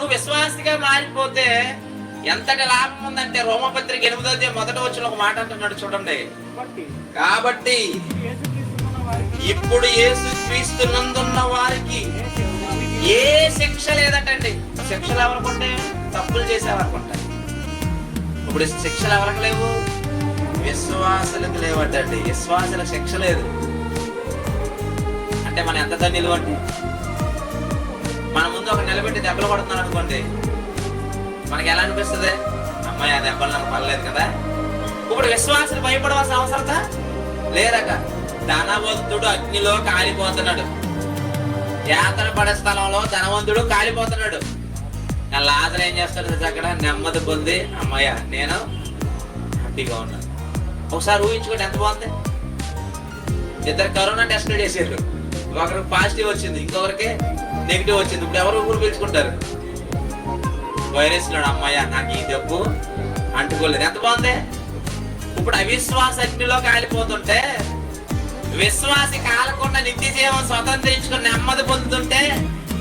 నువ్వు విశ్వాసిగా మారిపోతే ఎంతటి లాభం ఉందంటే రోమపత్రిక 8వ అధ్యాయం మొదట వచ్చిన ఒక మాట అంటున్నాడు చూడండి. కాబట్టి ఇప్పుడు యేసుక్రీస్తునందున్న వారికి ఏ శిక్ష లేదటండి. శిక్షలు ఎవరికి ఉంటాయి? తప్పులు చేసేవారికి ఉంటాయి. ఇప్పుడు శిక్షలు ఎవరికి లేవు? విశ్వాసులకు లేవటండి. విశ్వాసులకు శిక్ష లేదు అంటే మనం ఎంత నిలువండి. మన ముందు ఒక నిలబెట్టి దెబ్బలు కొడుతున్నాడు అనుకోండి, మనకి ఎలా అనిపిస్తుంది? అమ్మాయి ఆ దెబ్బలు నాకు పడలేదు కదా. ఇప్పుడు విశ్వాసులు భయపడవలసిన అవసరత లేదట. ధనవంతుడు అగ్నిలో కాలిపోతున్నాడు, యాతన పడే స్థలంలో ధనవంతుడు కాలిపోతున్నాడు. లాజరు ఏం చేస్తాడు? అక్కడ నెమ్మది పొంది అమ్మాయ నేను హ్యాపీగా ఉన్నాను. ఒకసారి ఊహించుకోండి ఎంత బాగుంది. ఇద్దరు కరోనా టెస్టులు చేసారు, ఒకరికి పాజిటివ్ వచ్చింది, ఇంకొకరికి నెగిటివ్ వచ్చింది. ఇప్పుడు ఎవరు ఊరు పీల్చుకుంటారు? వైరస్ లో అమ్మాయ నాకు ఈ జబ్బు అంటుకోలేదు. ఎంత బాగుంది. ఇప్పుడు అవిశ్వాస అగ్నిలో కాలిపోతుంటే విశ్వాసి కాలకుండా నిత్య జీవం స్వతంత్రించుకుని నెమ్మది పొందుతుంటే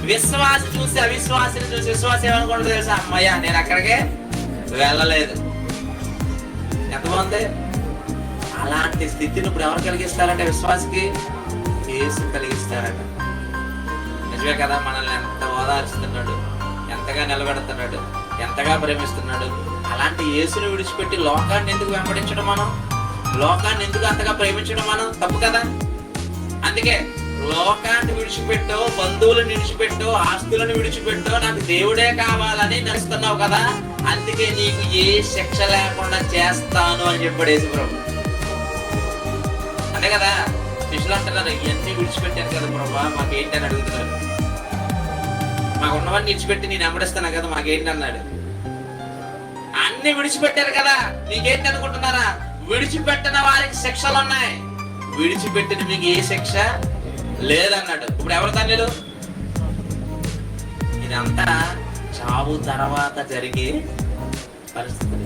విశ్వాసి చూసి అవిశ్వాసిని చూసి విశ్వాసం ఏమనుకుంటుంది తెలుసా? అమ్మయ్య నేను అక్కడికే వెళ్ళలేదు. ఎంత బాగుంది. అలాంటి స్థితిని ఇప్పుడు ఎవరు కలిగిస్తారంటే విశ్వాసికి యేసు కలిగిస్తారట. నిజమే కదా. మనల్ని ఎంత ఓదార్చుతున్నాడు, ఎంతగా నిలబెడుతున్నాడు, ఎంతగా ప్రేమిస్తున్నాడు. అలాంటి యేసుని విడిచిపెట్టి లోకాన్ని ఎందుకు వెంబడించడం? మనం లోకాన్ని ఎందుకు అంతగా ప్రేమించడం? మనం తప్పు కదా. అందుకే లోకాన్ని విడిచిపెట్టో, బంధువులను విడిచిపెట్టో, ఆస్తులను విడిచిపెట్టో, నాకు దేవుడే కావాలని నడుస్తున్నావు కదా. అందుకే నీకు ఏ శిక్ష లేకుండా చేస్తాను అని చెప్పాడు యేసు ప్రభు. అంతే కదా. శిష్యులు అంటున్నారు ఇవన్నీ విడిచిపెట్టాను కదా ప్రభా, మాకేంటి అని అడుగుతున్నారు. మాకు ఉన్నవాడిని విడిచిపెట్టి నేను వెంబడిస్తాను కదా, మాకేంటి అన్నాడు. అన్ని విడిచిపెట్టారు కదా, నీకేంటి అనుకుంటున్నారా? విడిచిపెట్టిన వారికి శిక్షలు ఉన్నాయి, విడిచిపెట్టిన మీకు ఏ శిక్ష లేదన్నాడు. ఇప్పుడు ఎవరు తండ్రులు? ఇదంతా చావు తర్వాత జరిగే పరిస్థితి.